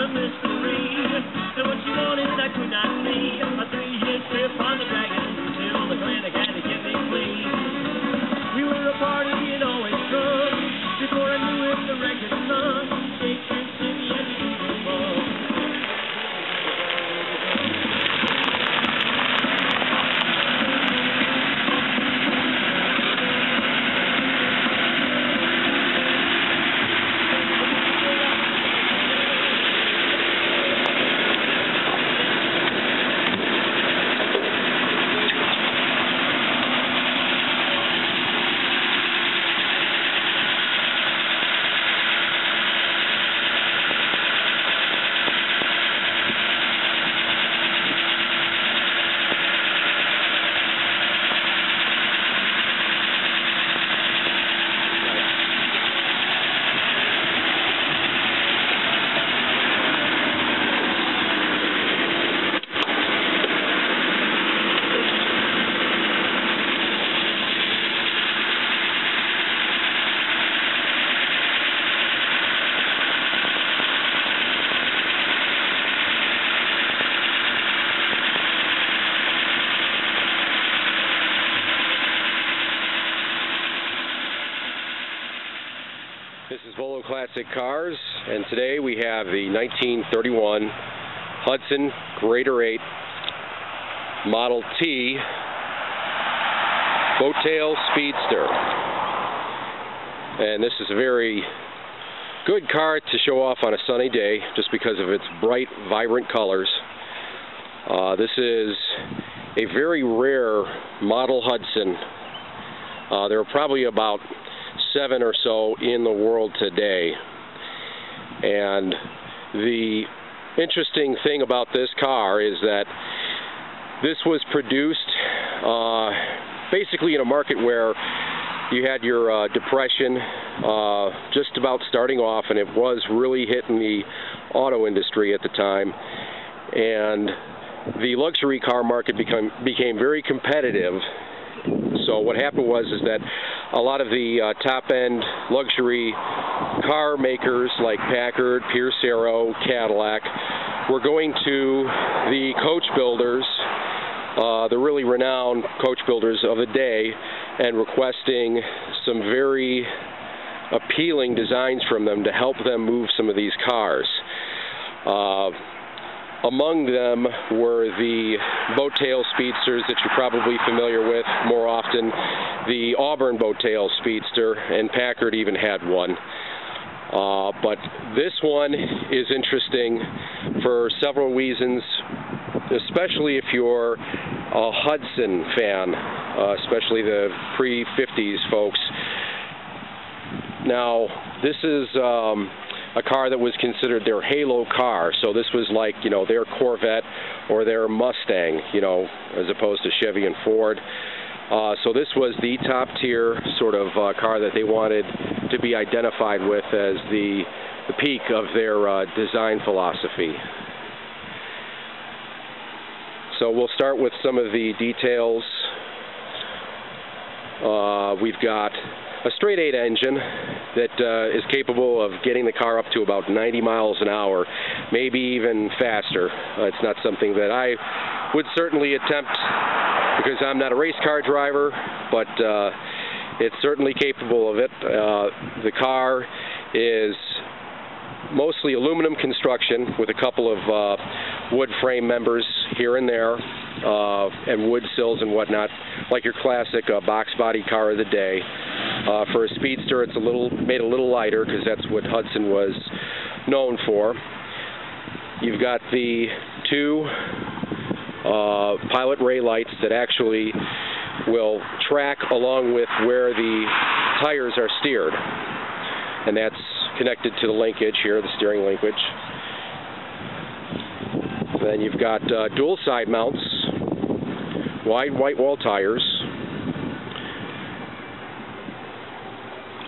a mystery. And what she wanted I could not see. A 3-year trip on the dragon till the Atlantic had to get me free. We were a party it always took. Before I knew it, the record sung. Shakespeare City and the Eagle Bug. This is Volo Classic Cars, and today we have the 1931 Hudson Greater 8 Model T Boattail Speedster. And this is a very good car to show off on a sunny day just because of its bright, vibrant colors. This is a very rare model Hudson. There are probably about 7 or so in the world today. And the interesting thing about this car is that this was produced basically in a market where you had your depression just about starting off, and it was really hitting the auto industry at the time. And the luxury car market became very competitive. So what happened was that a lot of the top-end luxury car makers like Packard, Pierce Arrow, Cadillac were going to the coach builders, the really renowned coach builders of the day, and requesting some very appealing designs from them to help them move some of these cars. Among them were the Boattail Speedsters that you're probably familiar with more often, the Auburn Boattail Speedster, and Packard even had one. But this one is interesting for several reasons, especially if you're a Hudson fan, especially the pre-50s folks. Now, this is a car that was considered their halo car, so this was like, you know, their Corvette or their Mustang, you know, as opposed to Chevy and Ford. So this was the top tier sort of car that they wanted to be identified with as the peak of their design philosophy. So we'll start with some of the details. We've got a straight 8 engine that is capable of getting the car up to about 90 miles an hour, maybe even faster. It's not something that I would certainly attempt because I'm not a race car driver, but it's certainly capable of it. The car is mostly aluminum construction with a couple of wood frame members here and there, and wood sills and whatnot, like your classic box body car of the day. For a speedster, it's made a little lighter because that's what Hudson was known for. You've got the 2 pilot ray lights that actually will track along with where the tires are steered, and that's connected to the linkage here, the steering linkage. Then you've got dual side mounts, wide white wall tires,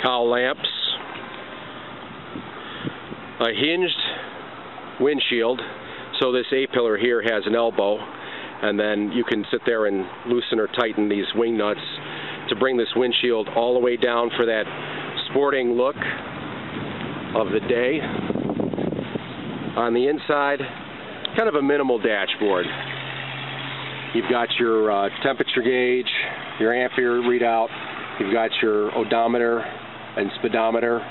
cowl lamps, a hinged windshield, so this A-pillar here has an elbow, and then you can sit there and loosen or tighten these wing nuts to bring this windshield all the way down for that sporting look of the day. On the inside, kind of a minimal dashboard. You've got your temperature gauge, your ampere readout, you've got your odometer and speedometer,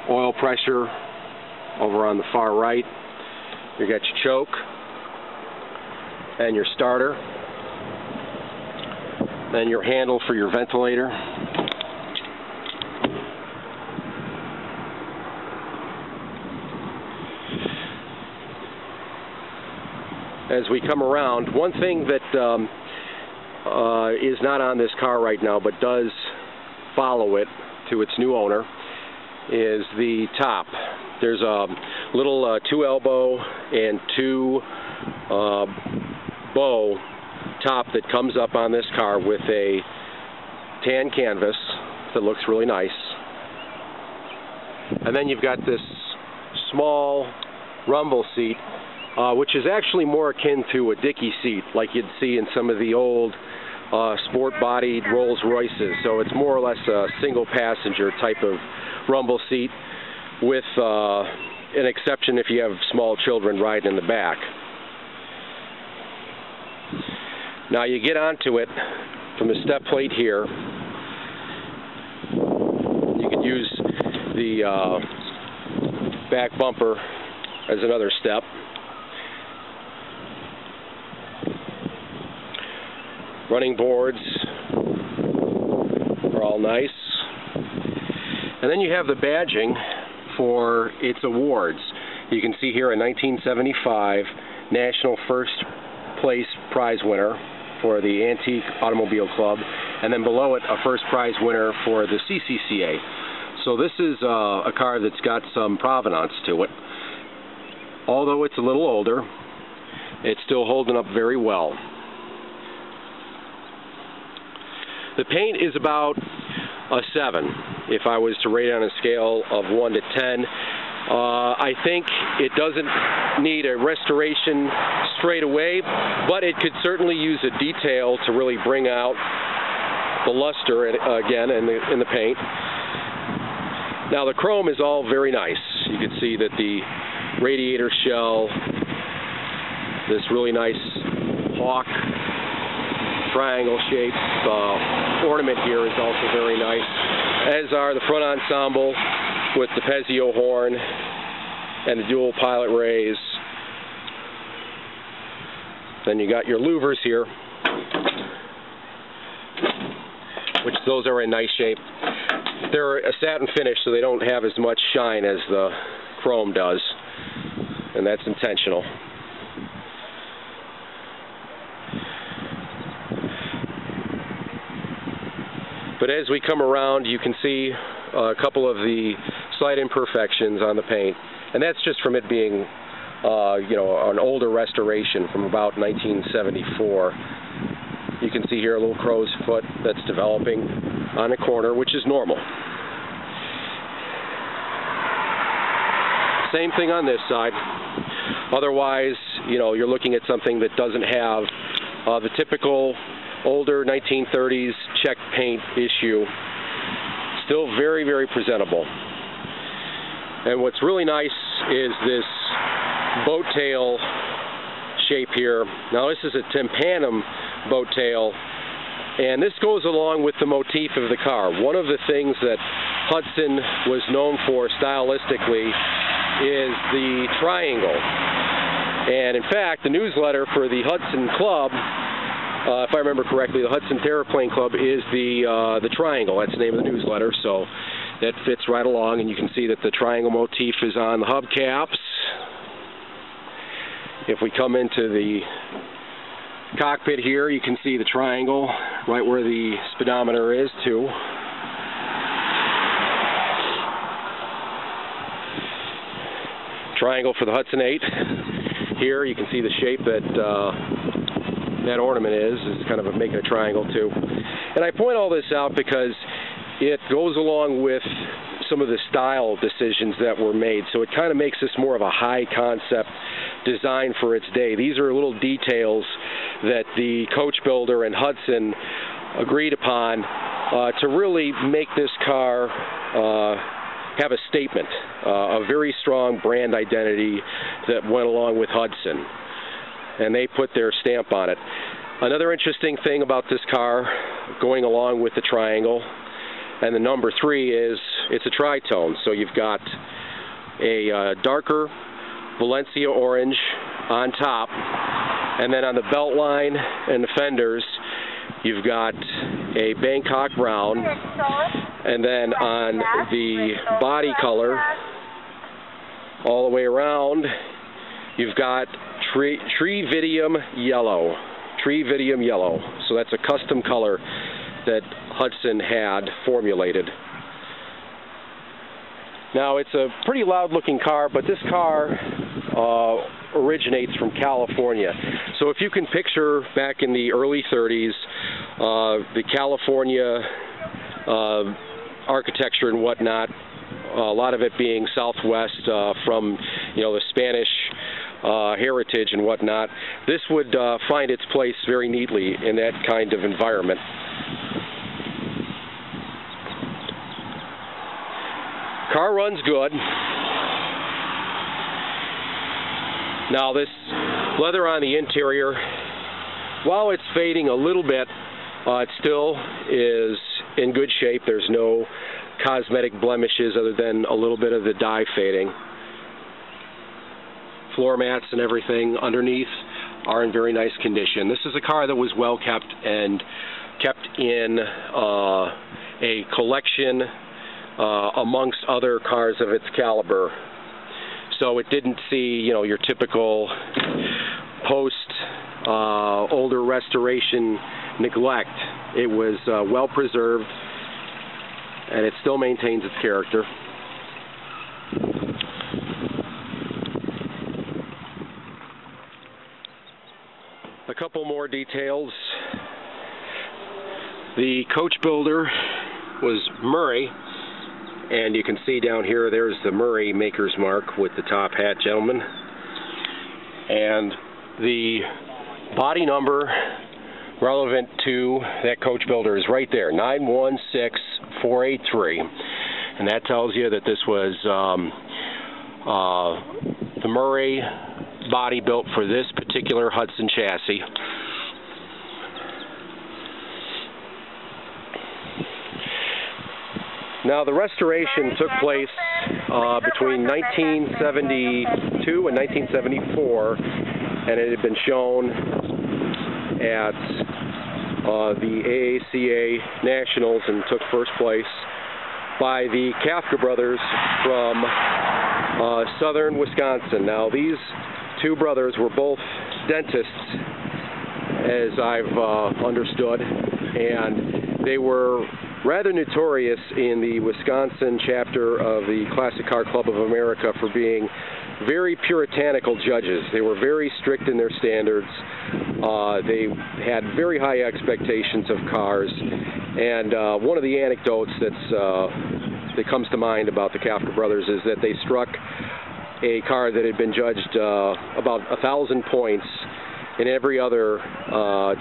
oil pressure over on the far right. You got your choke and your starter, then your handle for your ventilator. As we come around, one thing that is not on this car right now but does follow it to its new owner is the top. There's a little 2-elbow and 2 bow top that comes up on this car with a tan canvas that looks really nice. And then you've got this small rumble seat, which is actually more akin to a dicky seat like you'd see in some of the old sport-bodied Rolls Royces. So it's more or less a single passenger type of rumble seat with an exception if you have small children riding in the back. Now you get onto it from the step plate here. You can use the back bumper as another step. Running boards are all nice. And then you have the badging for its awards. You can see here a 1975 National First Place Prize winner for the Antique Automobile Club, and then below it a first prize winner for the CCCA. So this is a car that's got some provenance to it. Although it's a little older, it's still holding up very well. The paint is about a 7 if I was to rate it on a scale of 1 to 10. I think it doesn't need a restoration straight away, but it could certainly use a detail to really bring out the luster again in the paint. Now the chrome is all very nice. You can see that the radiator shell, this really nice hawk triangle shaped ornament here is also very nice, as are the front ensemble with the Pezio horn and the dual pilot rays. Then you got your louvers here, which those are in nice shape. They're a satin finish, so they don't have as much shine as the chrome does, and that's intentional. But as we come around, you can see a couple of the slight imperfections on the paint, and that's just from it being, you know, an older restoration from about 1974. You can see here a little crow's foot that's developing on a corner, which is normal. Same thing on this side. Otherwise, you know, you're looking at something that doesn't have the typical older 1930s check paint issue. Still very, very presentable. And what's really nice is this boat tail shape here. Now this is a tympanum boat tail, and this goes along with the motif of the car. One of the things that Hudson was known for stylistically is the triangle. And in fact, the newsletter for the Hudson Club, if I remember correctly, the Hudson Terraplane Club is the triangle. That's the name of the newsletter, so that fits right along, and you can see that the triangle motif is on the hubcaps. If we come into the cockpit here, you can see the triangle right where the speedometer is too. Triangle for the Hudson 8. Here you can see the shape that that ornament is kind of making a triangle too. And I point all this out because it goes along with some of the style decisions that were made, so it kind of makes this more of a high concept design for its day. These are little details that the coach builder and Hudson agreed upon to really make this car have a statement, a very strong brand identity that went along with Hudson, and they put their stamp on it. Another interesting thing about this car, going along with the triangle and the number 3, is it's a tritone. So you've got a darker Valencia orange on top, and then on the belt line and the fenders you've got a Bangkok brown, and then on the body color all the way around you've got Trividium yellow. Trividium yellow. So that's a custom color that Hudson had formulated. Now, it's a pretty loud looking car, but this car originates from California. So if you can picture back in the early 30s, the California architecture and whatnot, a lot of it being southwest from, the Spanish heritage and whatnot, this would find its place very neatly in that kind of environment. Car runs good. Now, this leather on the interior, while it's fading a little bit, it still is in good shape. There's no cosmetic blemishes other than a little bit of the dye fading. Floor mats and everything underneath are in very nice condition. This is a car that was well kept and kept in a collection amongst other cars of its caliber. So it didn't see, your typical post older restoration neglect. It was well preserved, and it still maintains its character. A couple more details. The coach builder was Murray, and you can see down here there's the Murray maker's mark with the top hat gentleman. And the body number relevant to that coach builder is right there, 916483. And that tells you that this was the Murray body built for this particular Hudson chassis. Now, the restoration took place between 1972 and 1974, and it had been shown at the AACA Nationals and took first place by the Kafka brothers from southern Wisconsin. Now, these two brothers were both dentists, as I've understood, and they were rather notorious in the Wisconsin chapter of the Classic Car Club of America for being very puritanical judges. They were very strict in their standards. They had very high expectations of cars, and one of the anecdotes that comes to mind about the Kafka brothers is that they struck a car that had been judged about 1,000 points in every other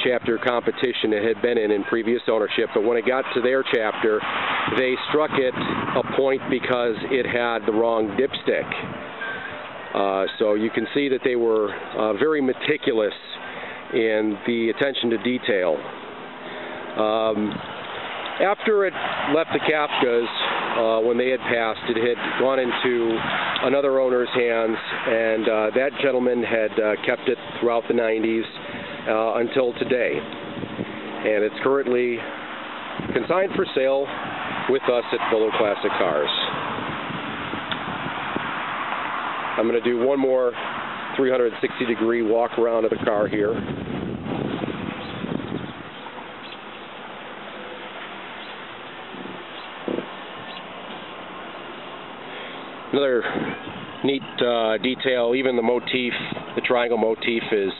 chapter competition it had been in previous ownership, but when it got to their chapter, they struck it a point because it had the wrong dipstick. So you can see that they were very meticulous in the attention to detail. After it left the Kafkas, when they had passed, it had gone into another owner's hands, and that gentleman had kept it throughout the 90s until today. And it's currently consigned for sale with us at Fuller Classic Cars. I'm going to do one more 360-degree walk around of the car here. Another neat detail, even the motif, the triangle motif, is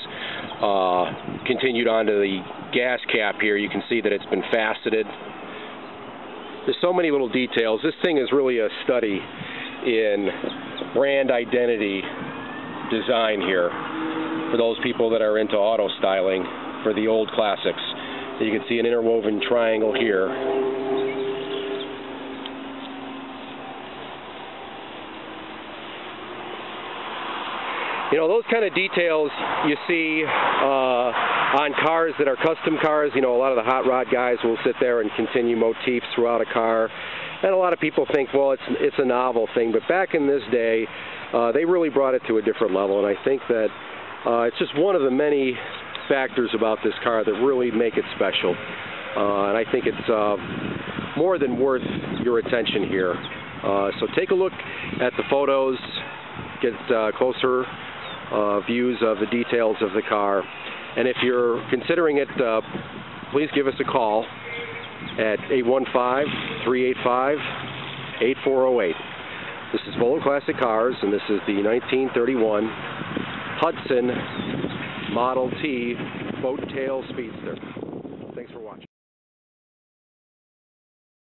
continued onto the gas cap here. You can see that it's been faceted. There's so many little details. This thing is really a study in brand identity design here for those people that are into auto styling for the old classics. You can see an interwoven triangle here. You know, those kind of details you see on cars that are custom cars. You know, a lot of the hot rod guys will sit there and continue motifs throughout a car. And a lot of people think, well, it's a novel thing. But back in this day, they really brought it to a different level. And I think that it's just one of the many factors about this car that really make it special. And I think it's more than worth your attention here. So take a look at the photos, get closer views of the details of the car. And if you're considering it, please give us a call at 815-385-8408. This is Volo Classic Cars, and this is the 1931 Hudson Model T Boattail Speedster.